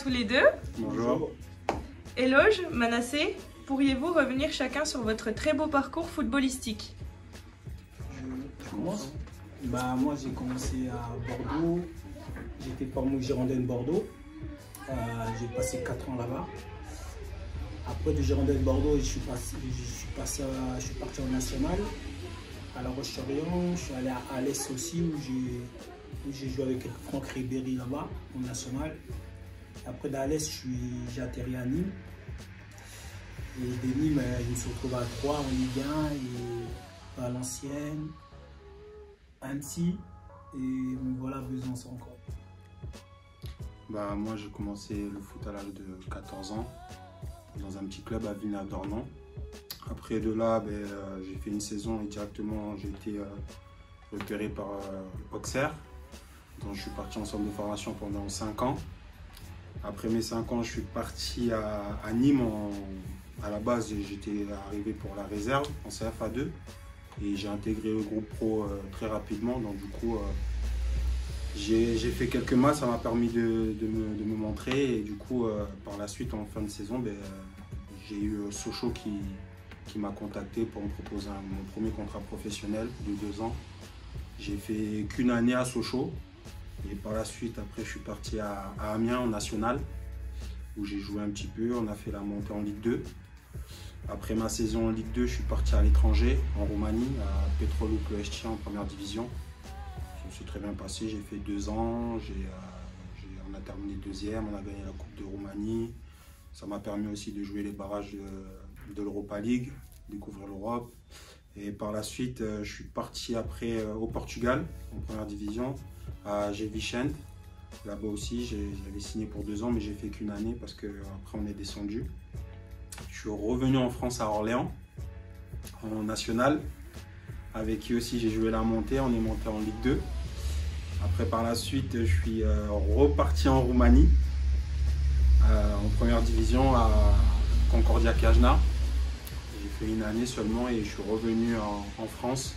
tous les deux. Bonjour. Eloge, Manassé, pourriez-vous revenir chacun sur votre très beau parcours footballistique? Je commence. Moi, j'ai commencé à Bordeaux. J'étais formé au Girondins de Bordeaux. J'ai passé 4 ans là-bas. Après de Girondins de Bordeaux, je suis parti en national. À La Roche-sur-Yon, je suis allé à Alès aussi, où j'ai joué avec Franck Ribéry là-bas, au national. Après d'Alès, j'ai atterri à Nîmes. Et de Nîmes, je me suis retrouvé à Troyes en Ligue 1 et Valenciennes, Annecy et me voilà Besançon encore. Moi, j'ai commencé le foot à l'âge de 14 ans dans un petit club à Villeneuve-d'Ornon. Après de là, j'ai fait une saison et directement j'ai été repéré par Auxerre. Donc je suis parti en centre de formation pendant 5 ans. Après mes 5 ans, je suis parti à Nîmes. À la base, j'étais arrivé pour la réserve en CFA2 et j'ai intégré le groupe pro très rapidement. Donc du coup, j'ai fait quelques matchs, ça m'a permis de me montrer et du coup, par la suite, en fin de saison, j'ai eu Sochaux qui m'a contacté pour me proposer mon premier contrat professionnel de 2 ans. J'ai fait qu'une année à Sochaux et par la suite, après, je suis parti à Amiens en national où j'ai joué un petit peu. On a fait la montée en Ligue 2. Après ma saison en Ligue 2, je suis parti à l'étranger, en Roumanie, à Petrolul Ploiești en première division. Ça s'est très bien passé, j'ai fait 2 ans, on a terminé 2e, on a gagné la Coupe de Roumanie. Ça m'a permis aussi de jouer les barrages de l'Europa League, découvrir l'Europe. Et par la suite, je suis parti après au Portugal, en première division, à Gil Vicente. Là-bas aussi, j'avais signé pour 2 ans, mais j'ai fait qu'une année parce qu'après on est descendu. Je suis revenu en France à Orléans, en national, avec qui aussi j'ai joué la montée, on est monté en Ligue 2. Après par la suite, je suis reparti en Roumanie, en première division à Concordia Cluj-Napoca. J'ai fait une année seulement et je suis revenu en France,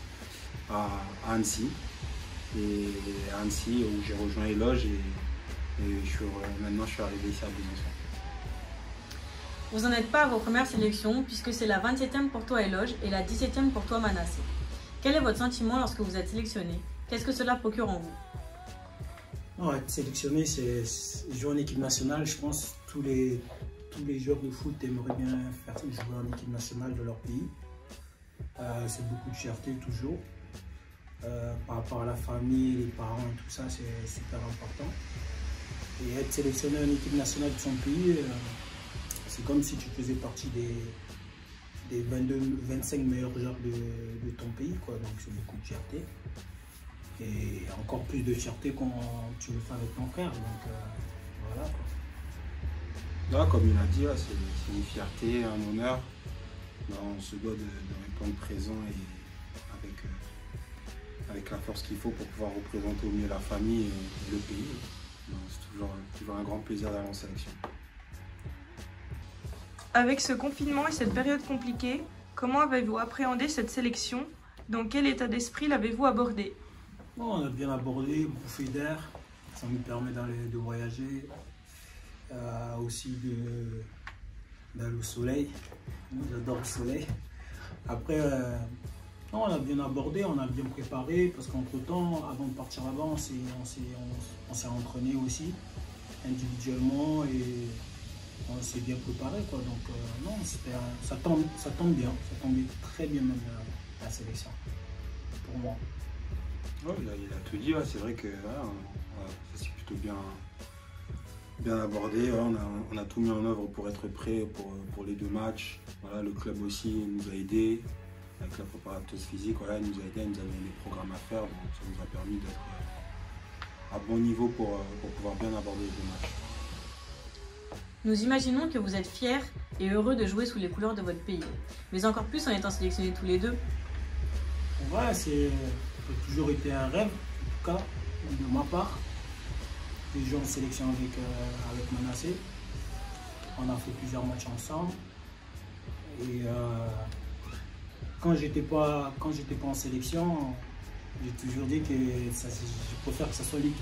à Annecy. Et à Annecy où j'ai rejoint Eloge et maintenant je suis arrivé ici à Besançon. Vous n'en êtes pas à vos premières sélections puisque c'est la 27e pour toi Eloge et la 17e pour toi Manassé. Quel est votre sentiment lorsque vous êtes sélectionné? Qu'est-ce que cela procure en vous? Être sélectionné, c'est jouer en équipe nationale. Je pense que tous les joueurs de foot aimeraient bien faire jouer en équipe nationale de leur pays. C'est beaucoup de fierté toujours. Par rapport à la famille, les parents et tout ça, c'est super important. Et être sélectionné en équipe nationale de son pays, c'est comme si tu faisais partie des 25 meilleurs joueurs de ton pays, quoi. Donc c'est beaucoup de fierté. Et encore plus de fierté quand tu le fais avec ton frère. Donc voilà, quoi. Là, comme il a dit, c'est une fierté, un honneur. On se doit de répondre présent et avec la force qu'il faut pour pouvoir représenter au mieux la famille et le pays. C'est toujours un grand plaisir d'aller en sélection. Avec ce confinement et cette période compliquée, comment avez-vous appréhendé cette sélection? Dans quel état d'esprit l'avez-vous abordé? On a bien abordé, bouffé d'air, ça nous permet de voyager, aussi d'aller au soleil. Moi j'adore le soleil. Après, on a bien abordé, on a bien préparé parce qu'entre-temps, avant de partir là-bas, on s'est entraîné aussi individuellement et on s'est bien préparé, quoi. Donc non, ça tombe bien, ça tombait très bien même la sélection pour moi. Ouais, il a tout dit, ouais. C'est vrai que ça s'est plutôt bien abordé. Ouais, on a tout mis en œuvre pour être prêt pour les 2 matchs. Voilà, le club aussi nous a aidés avec la préparatrice physique. Voilà, il nous a aidés, il nous a donné des programmes à faire. Donc ça nous a permis d'être à bon niveau pour pouvoir bien aborder les 2 matchs. Nous imaginons que vous êtes fiers et heureux de jouer sous les couleurs de votre pays, mais encore plus en étant sélectionnés tous les deux. Ouais, ça a toujours été un rêve, en tout cas, de ma part, de jouer en sélection avec Manassé. On a fait plusieurs matchs ensemble. Et quand j'étais pas en sélection, j'ai toujours dit que je préfère que ce soit lui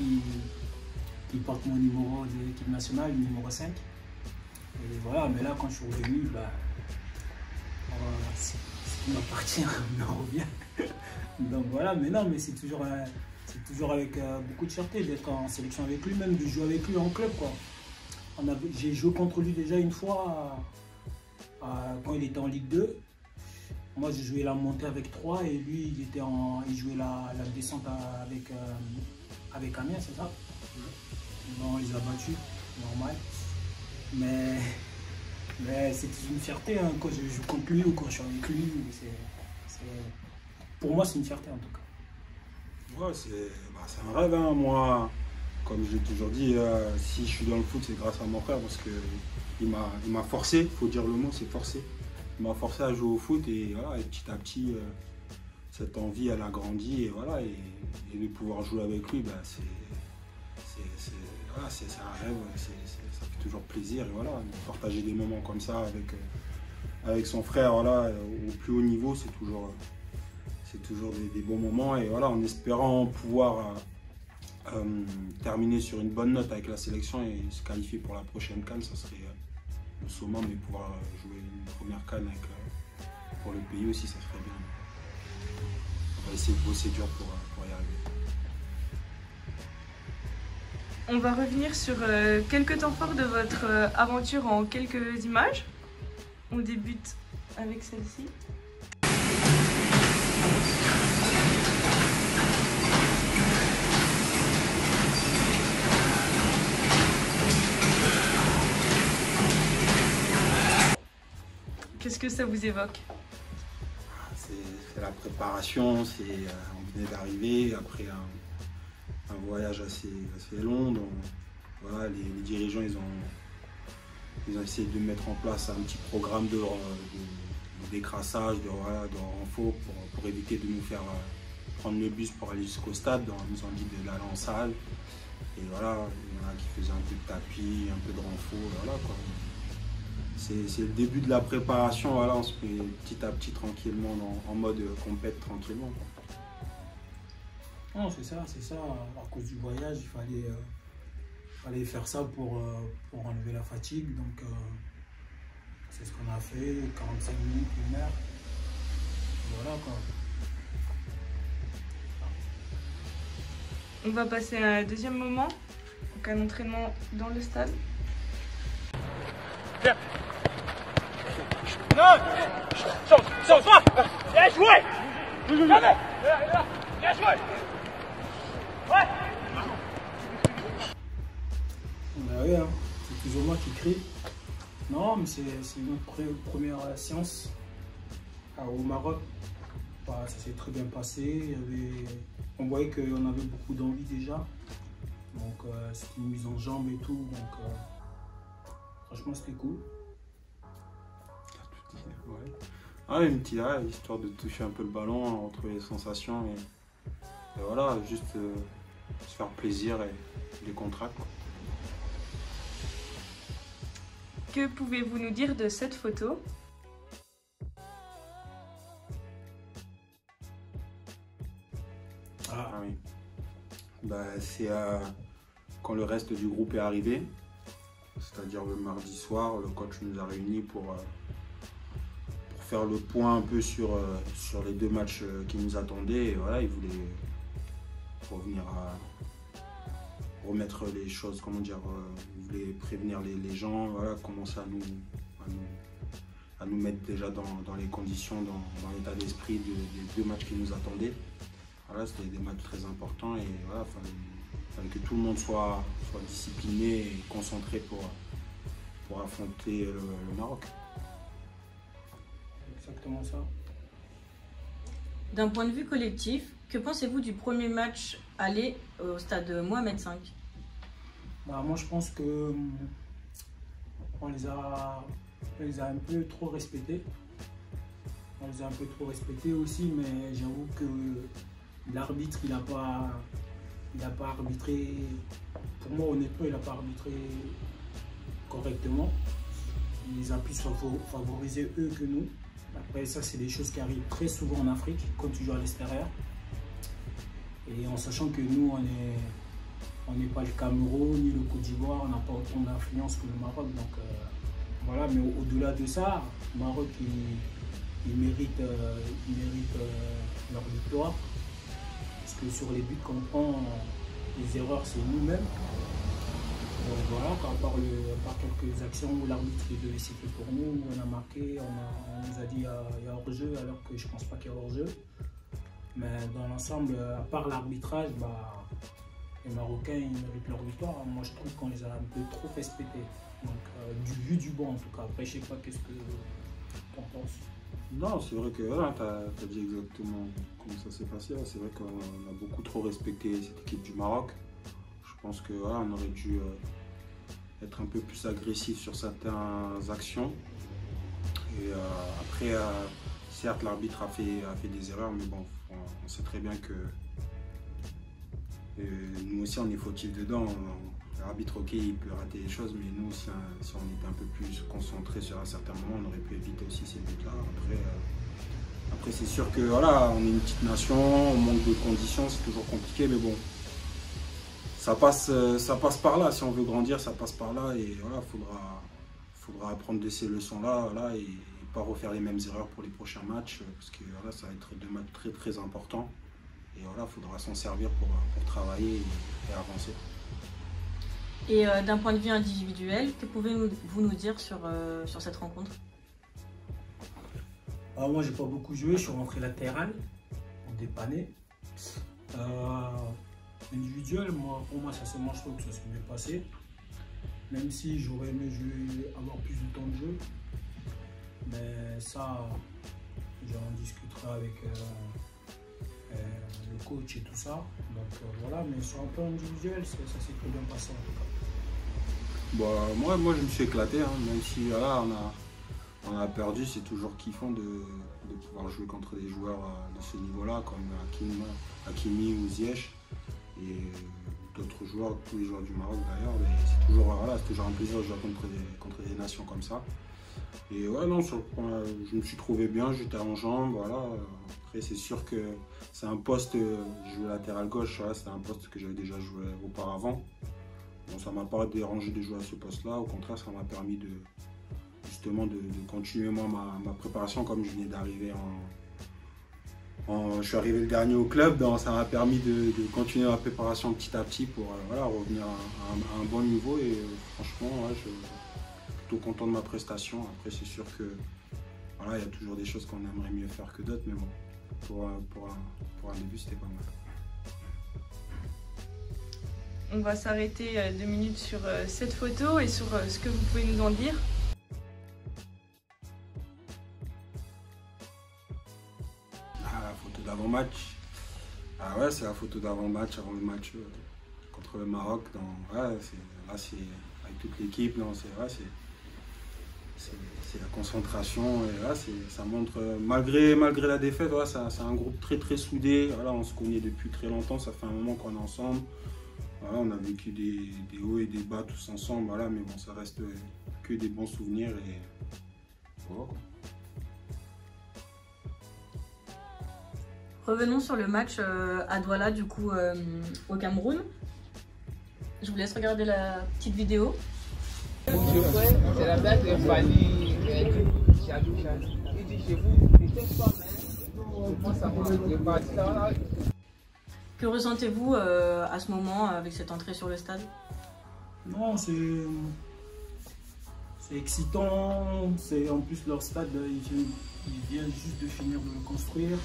qui porte mon numéro de l'équipe nationale, le numéro 5. Et voilà, mais là, quand je suis revenu, bah, ce qui m'appartient me revient. Donc voilà, mais non, mais c'est toujours avec beaucoup de fierté d'être en sélection avec lui, même de jouer avec lui en club, quoi. J'ai joué contre lui déjà une fois quand il était en Ligue 2. Moi, j'ai joué la montée avec 3 et lui, il jouait la descente avec Amiens, c'est ça? Bon, on les a battus, normal. Mais c'est une fierté hein, quand je joue contre lui ou quand je suis avec lui. Pour moi, c'est une fierté en tout cas. Ouais, c'est un rêve. Hein. Moi, comme je l'ai toujours dit, si je suis dans le foot, c'est grâce à mon frère parce qu'il m'a forcé, il faut dire le mot, c'est forcé. Il m'a forcé à jouer au foot et, voilà, et petit à petit, cette envie, elle a grandi. Et, voilà, et de pouvoir jouer avec lui, bah, c'est un rêve, ça fait toujours plaisir. Et voilà, partager des moments comme ça avec son frère voilà, au plus haut niveau, c'est toujours des bons moments. Et voilà, en espérant pouvoir terminer sur une bonne note avec la sélection et se qualifier pour la prochaine CAN, ça serait le summum, mais pouvoir jouer une première CAN pour le pays aussi, ça serait bien. On va essayer de bosser dur pour y arriver. On va revenir sur quelques temps forts de votre aventure en quelques images. On débute avec celle-ci. Qu'est-ce que ça vous évoque? C'est la préparation, on venait d'arriver après un voyage assez long. Donc, voilà, les dirigeants ils ont essayé de mettre en place un petit programme de décrassage, de renfort pour éviter de nous faire prendre le bus pour aller jusqu'au stade. Donc, ils nous ont dit d'aller en salle. Et voilà, il y en a qui faisaient un peu de tapis, un peu de renfort, voilà quoi. C'est le début de la préparation, voilà, on se met petit à petit tranquillement en mode compète tranquillement. Non, c'est ça, à cause du voyage, il fallait faire ça pour enlever la fatigue, donc c'est ce qu'on a fait, 45 minutes, 1 heure, voilà quoi. On va passer à un deuxième moment, donc un entraînement dans le stade. Viens. Non. Sors toi. Bien joué. Jamais. Bien joué. Ouais. Bah oui, hein. C'est toujours moi qui crie. Non, mais c'est notre première séance au Maroc. Bah, ça s'est très bien passé. On voyait qu'on avait beaucoup d'envie déjà. Donc c'était une mise en jambe et tout. Donc franchement c'était cool. Ouais. Ah, une petite histoire de toucher un peu le ballon, retrouver les sensations et voilà, juste se faire plaisir et les contrats. Que pouvez-vous nous dire de cette photo? Ah oui. Bah, c'est quand le reste du groupe est arrivé, c'est-à-dire le mardi soir, le coach nous a réunis pour faire le point un peu sur les 2 matchs qui nous attendaient. Et voilà, il voulait revenir à remettre les choses, comment dire, il voulait prévenir les gens, voilà, commencer à nous mettre déjà dans les conditions, dans l'état d'esprit des 2 matchs qui nous attendaient. Voilà, c'était des matchs très importants et voilà, fallait que tout le monde soit discipliné et concentré pour affronter le Maroc. Exactement ça. D'un point de vue collectif, que pensez-vous du premier match aller au stade Mohamed V? Bah, moi je pense que on les a un peu trop respectés. On les a un peu trop respectés aussi, mais j'avoue que l'arbitre il n'a pas arbitré, pour moi honnêtement il n'a pas arbitré correctement. Il les a plus favorisés eux que nous. Après ça c'est des choses qui arrivent très souvent en Afrique quand tu joues à l'extérieur. Et en sachant que nous on n'est pas le Cameroun ni le Côte d'Ivoire, on n'a pas autant d'influence que le Maroc. Donc voilà, mais au-delà de ça, le Maroc, il mérite leur victoire. Parce que sur les buts qu'on prend, les erreurs, c'est nous-mêmes. Donc voilà, par quelques actions où l'arbitre devait siffler pour nous, où on a marqué, on nous a dit qu'il y a hors-jeu, alors que je ne pense pas qu'il y a hors-jeu. Mais dans l'ensemble, à part l'arbitrage, les Marocains ils méritent leur victoire. Moi je trouve qu'on les a un peu trop fait se péter. Donc du vu du bon en tout cas. Après je sais pas qu'est-ce que tu en penses. Non, c'est vrai que voilà, tu as dit exactement comment ça s'est passé. C'est vrai qu'on a beaucoup trop respecté cette équipe du Maroc. Je pense que voilà, on aurait dû être un peu plus agressif sur certaines actions. Et après, certes, l'arbitre a fait des erreurs, mais bon, on sait très bien que nous aussi on est fautifs dedans. L'arbitre, ok, il peut rater des choses, mais nous, si on était un peu plus concentré sur un certain moment, on aurait pu éviter aussi ces buts-là. Après c'est sûr que voilà, on est une petite nation, on manque de conditions, c'est toujours compliqué, mais bon, ça passe par là. Si on veut grandir, ça passe par là, et voilà, faudra apprendre de ces leçons-là, voilà, et pas refaire les mêmes erreurs pour les prochains matchs, parce que voilà, ça va être deux matchs très très importants, et voilà, il faudra s'en servir pour travailler et avancer. Et d'un point de vue individuel, que pouvez-vous nous dire sur cette rencontre? Moi, j'ai pas beaucoup joué, je suis rentré latéral, pour dépanner. Individuel, pour moi, sincèrement, je trouve que ça s'est bien passé. Même si j'aurais aimé avoir plus de temps de jeu. Mais ça, j'en discuterai avec le coach et tout ça. Donc voilà, mais sur un plan individuel, ça s'est très bien passé en tout cas. Bah, moi je me suis éclaté, hein, même si voilà, on a perdu, c'est toujours kiffant de pouvoir jouer contre des joueurs de ce niveau-là, comme Hakimi ou Ziyech, et d'autres joueurs, tous les joueurs du Maroc d'ailleurs. C'est toujours un plaisir de jouer contre des nations comme ça. Et ouais, non, sur le point, je me suis trouvé bien, j'étais en jambes, voilà. Après, c'est sûr que c'est un poste, je joue latéral gauche, voilà, c'est un poste que j'avais déjà joué auparavant. Bon, ça ne m'a pas dérangé de jouer à ce poste-là, au contraire, ça m'a permis justement de continuer moi, ma préparation, comme je venais d'arriver je suis arrivé le dernier au club, donc ça m'a permis de continuer ma préparation petit à petit pour voilà, revenir à un bon niveau, et franchement, ouais, je suis plutôt content de ma prestation. Après, c'est sûr que voilà, il y a toujours des choses qu'on aimerait mieux faire que d'autres, mais bon, pour un début, c'était pas mal. On va s'arrêter 2 minutes sur cette photo et sur ce que vous pouvez nous en dire. La photo d'avant-match. Ah ouais, c'est la photo d'avant-match, avant le match contre le Maroc. Là, c'est avec toute l'équipe. C'est la concentration. Et là, ça montre, malgré la défaite, voilà, c'est un groupe très très soudé. Voilà, on se connaît depuis très longtemps, ça fait un moment qu'on est ensemble. Voilà, on a vécu des hauts et des bas tous ensemble, voilà, mais bon, ça reste que des bons souvenirs, et voilà, quoi. Revenons sur le match à Douala, du coup, au Cameroun. Je vous laisse regarder la petite vidéo. C'est la blague de Fanny. Il dit chez vous, c'était pas mal. Moi, ça m'a pas. Que ressentez-vous à ce moment avec cette entrée sur le stade? Non, c'est excitant. En plus, leur stade, ils viennent juste de finir de le construire.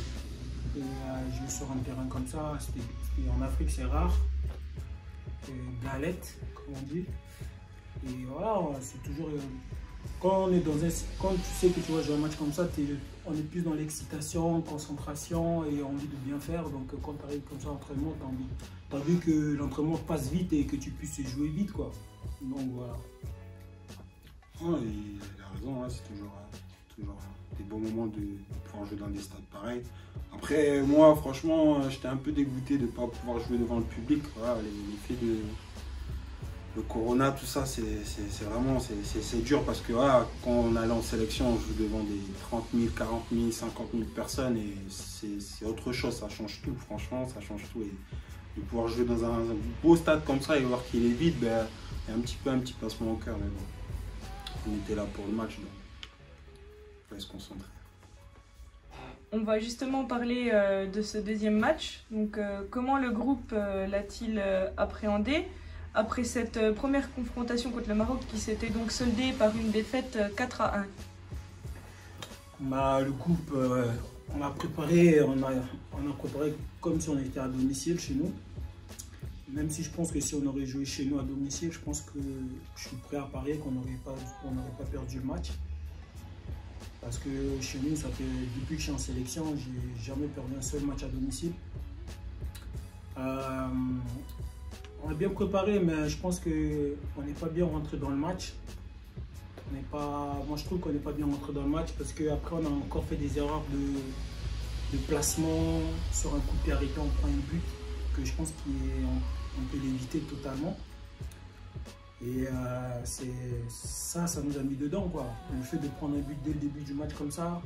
Et jouer sur un terrain comme ça, en Afrique, c'est rare. Galette, comme on dit. Et voilà, c'est toujours. Quand tu sais que tu vas jouer un match comme ça, on est plus dans l'excitation, concentration et envie de bien faire. Donc quand tu arrives comme ça à l'entraînement, tu as vu que l'entraînement passe vite et que tu puisses jouer vite, quoi. Donc voilà. Ouais, il a raison, hein, c'est toujours des bons moments de pouvoir jouer dans des stades pareils. Après, moi, franchement, j'étais un peu dégoûté de ne pas pouvoir jouer devant le public. Voilà, l'effet de le corona, tout ça, c'est vraiment dur, parce que voilà, quand on allait en sélection, on joue devant des 30 000, 40 000, 50 000 personnes, et c'est autre chose, ça change tout, franchement, ça change tout. Et de pouvoir jouer dans un beau stade comme ça et voir qu'il est vide, ben, il y a un petit pincement au cœur. Mais bon, on était là pour le match, donc il fallait se concentrer. On va justement parler de ce deuxième match. Donc, comment le groupe l'a-t-il appréhendé après cette première confrontation contre le Maroc qui s'était donc soldée par une défaite 4-1? Le groupe, on a préparé comme si on était à domicile chez nous. Même si je pense que si on aurait joué chez nous à domicile, je pense que je suis prêt à parier qu'on n'aurait pas perdu le match. Parce que chez nous, ça fait depuis que je suis en sélection, j'ai jamais perdu un seul match à domicile. On a bien préparé, mais je pense qu'on n'est pas bien rentré dans le match. Moi, je trouve qu'on n'est pas bien rentré dans le match parce qu'après, on a encore fait des erreurs de placement. Sur un coup de pied arrêté, on prend un but que je pense qu'on peut l'éviter totalement. Et ça nous a mis dedans, quoi. Le fait de prendre un but dès le début du match comme ça,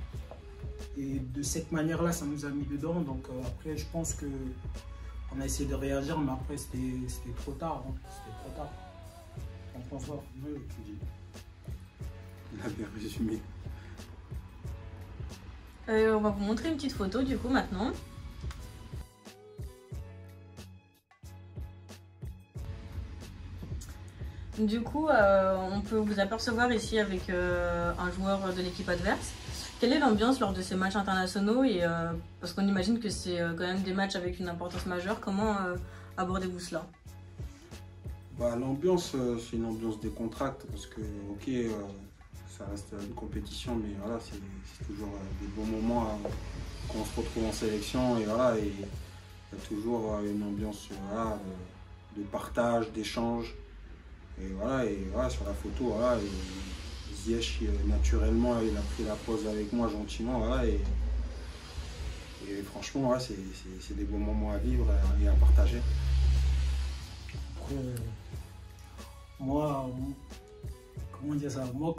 et de cette manière-là, ça nous a mis dedans. Donc après, je pense qu'on a essayé de réagir, mais après, c'était trop tard. Hein. C'était trop tard. On pense pas. Oui, tu dis. Il a bien résumé. On va vous montrer une petite photo du coup maintenant. Du coup, on peut vous apercevoir ici avec un joueur de l'équipe adverse. Quelle est l'ambiance lors de ces matchs internationaux parce qu'on imagine que c'est quand même des matchs avec une importance majeure. Comment abordez-vous cela? L'ambiance, c'est une ambiance décontractée parce que, ok, ça reste une compétition, mais voilà, c'est toujours des bons moments quand on se retrouve en sélection. Et voilà, il y a toujours une ambiance voilà, de partage, d'échange. Et voilà, sur la photo, voilà, Ziyech, naturellement, il a pris la pose avec moi gentiment, voilà, et franchement, voilà, c'est des bons moments à vivre et à partager. Moi, comment dire ça? Moi,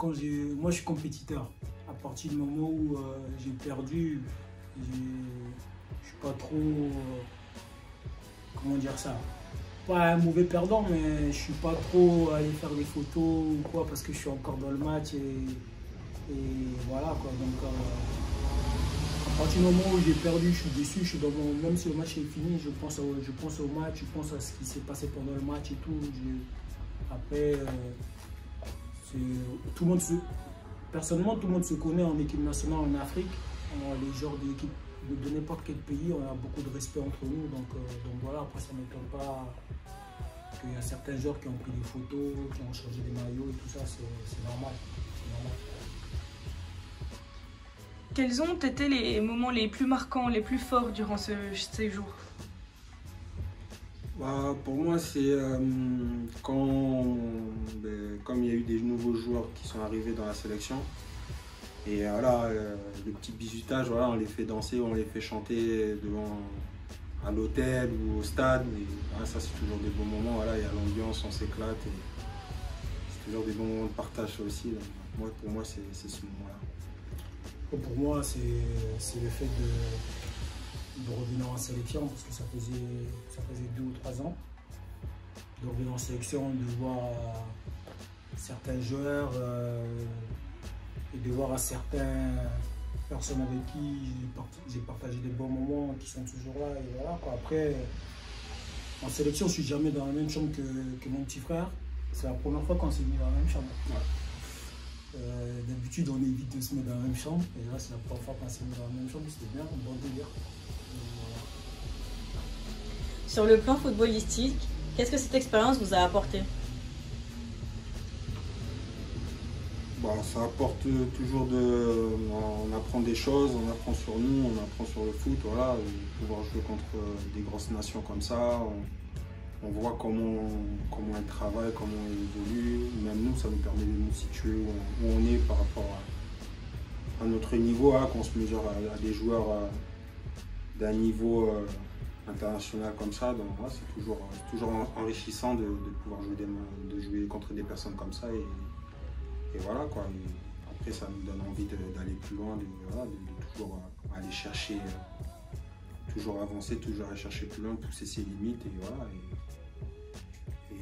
je suis compétiteur. À partir du moment où j'ai perdu, je suis pas trop, comment dire ça? Pas un mauvais perdant, mais je suis pas trop allé faire des photos ou quoi parce que je suis encore dans le match et voilà quoi. Donc à partir du moment où j'ai perdu, je suis déçu, je suis dans même si le match est fini, je pense au match, je pense à ce qui s'est passé pendant le match et tout. Après, personnellement, tout le monde se connaît en équipe nationale en Afrique. Les joueurs de n'importe quel pays, on a beaucoup de respect entre nous. Donc voilà, après ça ne m'étonne pas qu'il y a certains joueurs qui ont pris des photos, qui ont changé des maillots et tout ça, c'est normal. Quels ont été les moments les plus marquants, les plus forts durant ce séjour? Pour moi, c'est comme il y a eu des nouveaux joueurs qui sont arrivés dans la sélection. Et voilà, le petit bisutage, voilà, on les fait danser, on les fait chanter à l'hôtel ou au stade. Et, voilà, ça, c'est toujours des bons moments. Voilà, il y a l'ambiance, on s'éclate. C'est toujours des bons moments de partage aussi. Donc, pour moi, c'est ce moment-là. Pour moi, c'est le fait de revenir en sélection parce que ça faisait 2 ou 3 ans. De revenir en sélection, de voir certains joueurs et de voir à certaines personnes avec qui j'ai partagé des bons moments qui sont toujours là. Et voilà, quoi. Après, en sélection, je ne suis jamais dans la même chambre que mon petit frère. C'est la première fois qu'on s'est mis dans la même chambre. Ouais. D'habitude, on évite de se mettre dans la même chambre. Et là, c'est la première fois qu'on s'est mis dans la même chambre. C'était bien, un bon délire. Voilà. Sur le plan footballistique, qu'est-ce que cette expérience vous a apporté? Ça apporte toujours on apprend des choses, on apprend sur nous, on apprend sur le foot, voilà, pouvoir jouer contre des grosses nations comme ça, on voit comment elles travaillent, comment elles évoluent, même nous ça nous permet de nous situer où on est par rapport à notre niveau, hein, quand on se mesure à des joueurs d'un niveau international comme ça, donc ouais, c'est toujours enrichissant de pouvoir jouer contre des personnes comme ça. Et voilà quoi, et après ça nous donne envie d'aller plus loin, de toujours aller chercher toujours avancer, toujours aller chercher plus loin, pousser ses limites et voilà. Et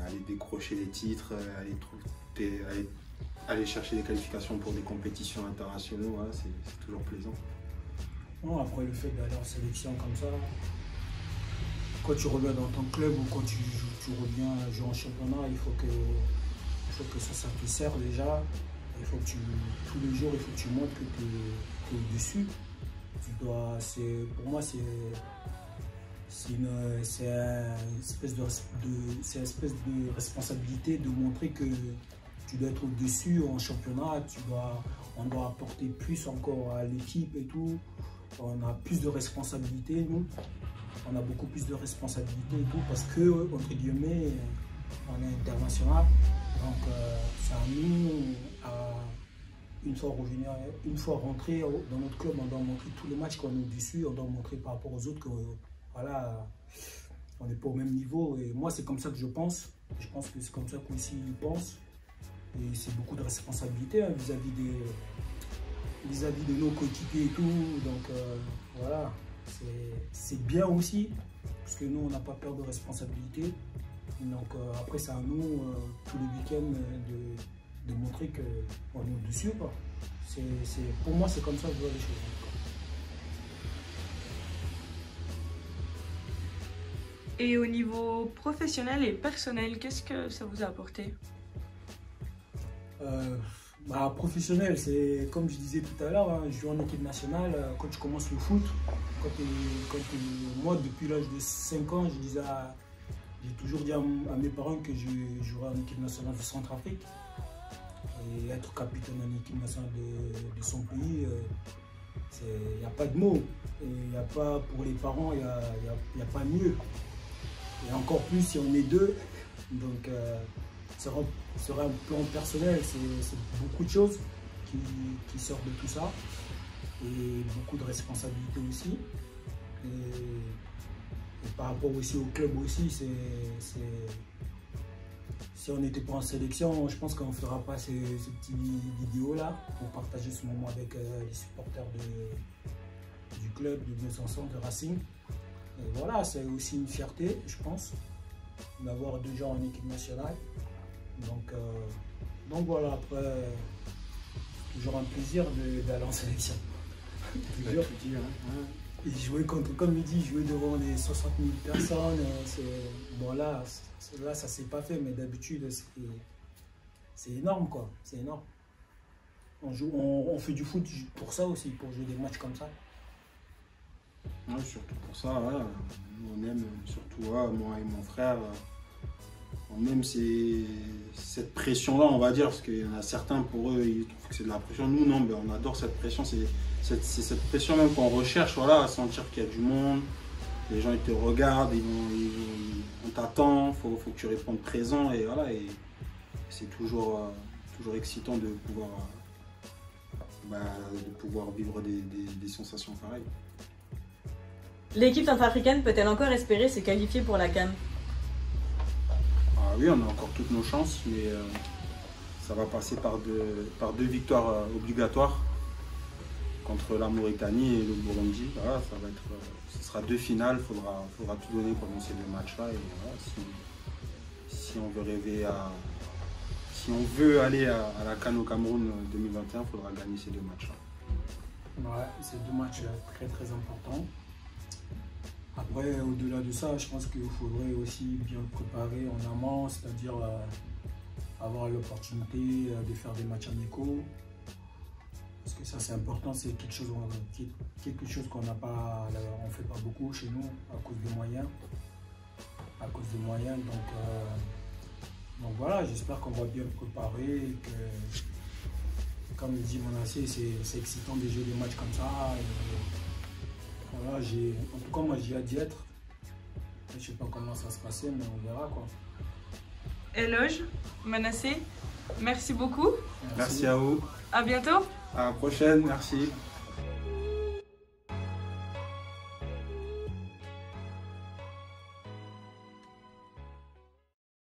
aller décrocher les titres, aller chercher des qualifications pour des compétitions internationales, voilà, c'est toujours plaisant. Non, après le fait d'aller en sélection comme ça, quand tu reviens dans ton club ou quand tu reviens jouer en championnat, il faut que ça te sert déjà. Il faut que tous les jours, il faut que tu montres que tu es au-dessus. Pour moi, c'est une espèce de responsabilité de montrer que tu dois être au-dessus en championnat. On doit apporter plus encore à l'équipe et tout. On a plus de responsabilités, nous. On a beaucoup plus de responsabilités et tout parce que, entre guillemets, on est international. Donc, c'est à nous, une fois rentré dans notre club, on doit montrer tous les matchs qu'on est au-dessus. On doit montrer par rapport aux autres que, voilà, on n'est pas au même niveau. Et moi, c'est comme ça que je pense. Je pense que c'est comme ça qu'aussi ils pensent. Et c'est beaucoup de responsabilité hein, vis-à-vis de nos coéquipiers et tout. Donc, voilà. C'est bien aussi, parce que nous, on n'a pas peur de responsabilité. Donc après, c'est à nous, tous les week-ends, de montrer qu'on est au-dessus. Pour moi, c'est comme ça que je vois les choses. Et au niveau professionnel et personnel, qu'est-ce que ça vous a apporté? Professionnel, c'est comme je disais tout à l'heure, hein, je joue en équipe nationale. Quand tu commences le foot, moi depuis l'âge de 5 ans, j'ai toujours dit à mes parents que je jouerais en équipe nationale de Centrafrique. Et être capitaine en équipe nationale de son pays, il n'y a pas de mots. Il n'y a pas, pour les parents, il n'y a pas mieux. Et encore plus si on est deux. Donc, sur un plan personnel, c'est beaucoup de choses qui sortent de tout ça. Et beaucoup de responsabilités aussi. Et par rapport aussi au club aussi, si on n'était pas en sélection, je pense qu'on ne fera pas ces petites vidéos-là pour partager ce moment avec les supporters du club, de Besançon, de Racing. Et voilà, c'est aussi une fierté, je pense, d'avoir 2 gens en équipe nationale. Donc voilà, après, toujours un plaisir d'aller en sélection. Toujours. Et jouer comme il dit, jouer devant les 60 000 personnes, bon là ça s'est pas fait, mais d'habitude c'est énorme quoi, c'est énorme. On fait du foot pour ça aussi, pour jouer des matchs comme ça. Ouais, surtout pour ça, ouais. On aime, surtout moi et mon frère, on aime cette pression-là, on va dire, parce qu'il y en a certains, pour eux, ils trouvent que c'est de la pression. Nous, non, ben, on adore cette pression, c'est cette pression même qu'on recherche, voilà, à sentir qu'il y a du monde, les gens ils te regardent, on t'attend, faut que tu répondes présent, et voilà, et c'est toujours excitant de pouvoir vivre des sensations pareilles. L'équipe centrafricaine peut-elle encore espérer se qualifier pour la CAN? Ah oui, on a encore toutes nos chances, mais ça va passer par deux victoires obligatoires contre la Mauritanie et le Burundi. Voilà, ce sera 2 finales, il faudra tout donner pendant ces 2 matchs-là. Et voilà, si on veut aller à la CAN au Cameroun 2021, il faudra gagner ces 2 matchs-là. Ouais, c'est 2 matchs très très importants. Après, au-delà de ça, je pense qu'il faudrait aussi bien préparer en amont, c'est-à-dire avoir l'opportunité de faire des matchs amicaux. Parce que ça c'est important, c'est quelque chose qu'on n'a pas, on fait pas beaucoup chez nous à cause des moyens. Donc voilà, j'espère qu'on va bien le préparer et que, comme dit Manassé, c'est excitant de jouer des matchs comme ça. Voilà, en tout cas moi j'ai hâte d'y être. Je sais pas comment ça va se passer, mais on verra quoi. Eloge, Manassé, merci beaucoup. Merci à vous. À bientôt. À la prochaine, merci.